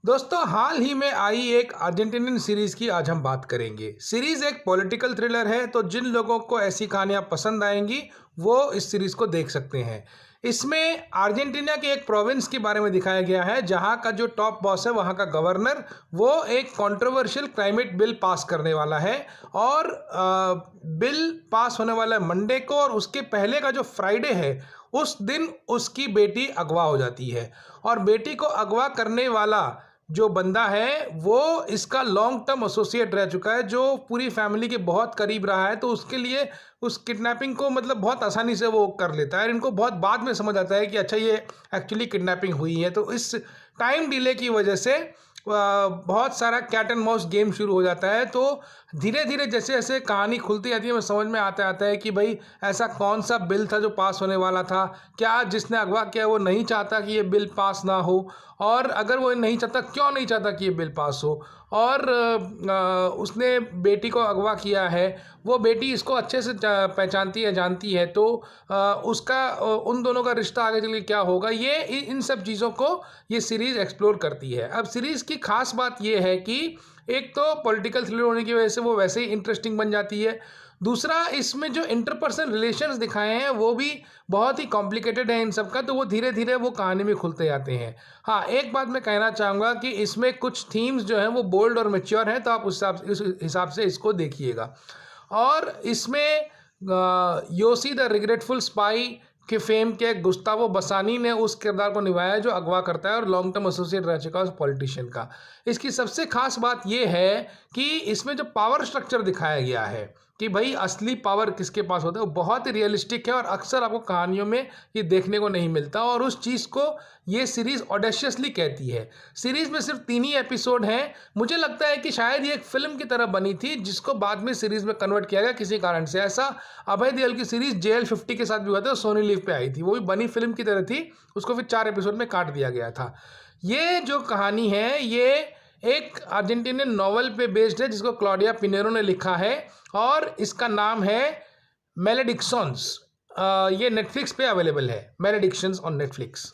दोस्तों, हाल ही में आई एक अर्जेंटीनियन सीरीज की आज हम बात करेंगे। सीरीज एक पॉलिटिकल थ्रिलर है, तो जिन लोगों को ऐसी कहानियां पसंद आएंगी वो इस सीरीज को देख सकते हैं। इसमें अर्जेंटीना के एक प्रोविंस के बारे में दिखाया गया है, जहां का जो टॉप बॉस है, वहां का गवर्नर, वो एक कंट्रोवर्शियल क्लाइमेट बिल पास करने वाला है। और बिल पास होने वाला है मंडे को, और उसके पहले का जो फ्राइडे है उस दिन उसकी बेटी अगवा हो जाती है। और बेटी को अगवा करने वाला जो बंदा है वो इसका लॉन्ग टर्म एसोसिएट रह चुका है, जो पूरी फैमिली के बहुत करीब रहा है। तो उसके लिए उस किडनैपिंग को मतलब बहुत आसानी से वो कर लेता है। इनको बहुत बाद में समझ आता है कि अच्छा, ये एक्चुअली किडनैपिंग हुई है। तो इस टाइम डिले की वजह से बहुत सारा कैट एंड माउस गेम शुरू हो जाता है। तो धीरे धीरे जैसे जैसे कहानी खुलती जाती है, मैं समझ में आता है कि भाई ऐसा कौन सा बिल था जो पास होने वाला था। क्या जिसने अगवा किया वो नहीं चाहता कि ये बिल पास ना हो, और अगर वो नहीं चाहता, क्यों नहीं चाहता कि ये बिल पास हो। और उसने बेटी को अगवा किया है, वो बेटी इसको अच्छे से पहचानती है, जानती है। तो उसका उन दोनों का रिश्ता आगे चल के क्या होगा, ये इन सब चीज़ों को ये सीरीज़ एक्सप्लोर करती है। अब सीरीज़ की खास बात ये है कि एक तो पॉलिटिकल थ्रिलर होने की वजह से वो वैसे ही इंटरेस्टिंग बन जाती है। दूसरा, इसमें जो इंटरपर्सनल रिलेशंस दिखाए हैं वो भी बहुत ही कॉम्प्लिकेटेड है इन सब का, तो वो धीरे धीरे वो कहानी में खुलते जाते हैं। हाँ, एक बात मैं कहना चाहूँगा कि इसमें कुछ थीम्स जो हैं वो बोल्ड और मैच्योर हैं, तो आप उस हिसाब से इसको देखिएगा। और इसमें योसी द रिग्रेटफुल स्पाई के फेम के गुस्तावो बसानी ने उस किरदार को निभाया जो अगवा करता है और लॉन्ग टर्म एसोसिएट रह चुका है उस पॉलिटिशियन का। इसकी सबसे खास बात यह है कि इसमें जो पावर स्ट्रक्चर दिखाया गया है कि भाई असली पावर किसके पास होता है, वो बहुत ही रियलिस्टिक है और अक्सर आपको कहानियों में ये देखने को नहीं मिलता। और उस चीज़ को ये सीरीज़ ऑडेशियसली कहती है। सीरीज़ में सिर्फ 3 ही एपिसोड हैं। मुझे लगता है कि शायद ये एक फिल्म की तरह बनी थी, जिसको बाद में सीरीज़ में कन्वर्ट किया गया किसी कारण से। ऐसा अभय देओल की सीरीज़ JL50 के साथ भी हुआ था, सोनी लिव पे आई थी, वो भी बनी फिल्म की तरह थी। उसको फिर 4 एपिसोड में काट दिया गया था। ये जो कहानी है ये एक अर्जेंटीनियन नॉवल पे बेस्ड है, जिसको क्लॉडिया पिनेरो ने लिखा है, और इसका नाम है मैलेडिक्शंस। ये नेटफ्लिक्स पे अवेलेबल है, मैलेडिक्शंस ऑन नेटफ्लिक्स।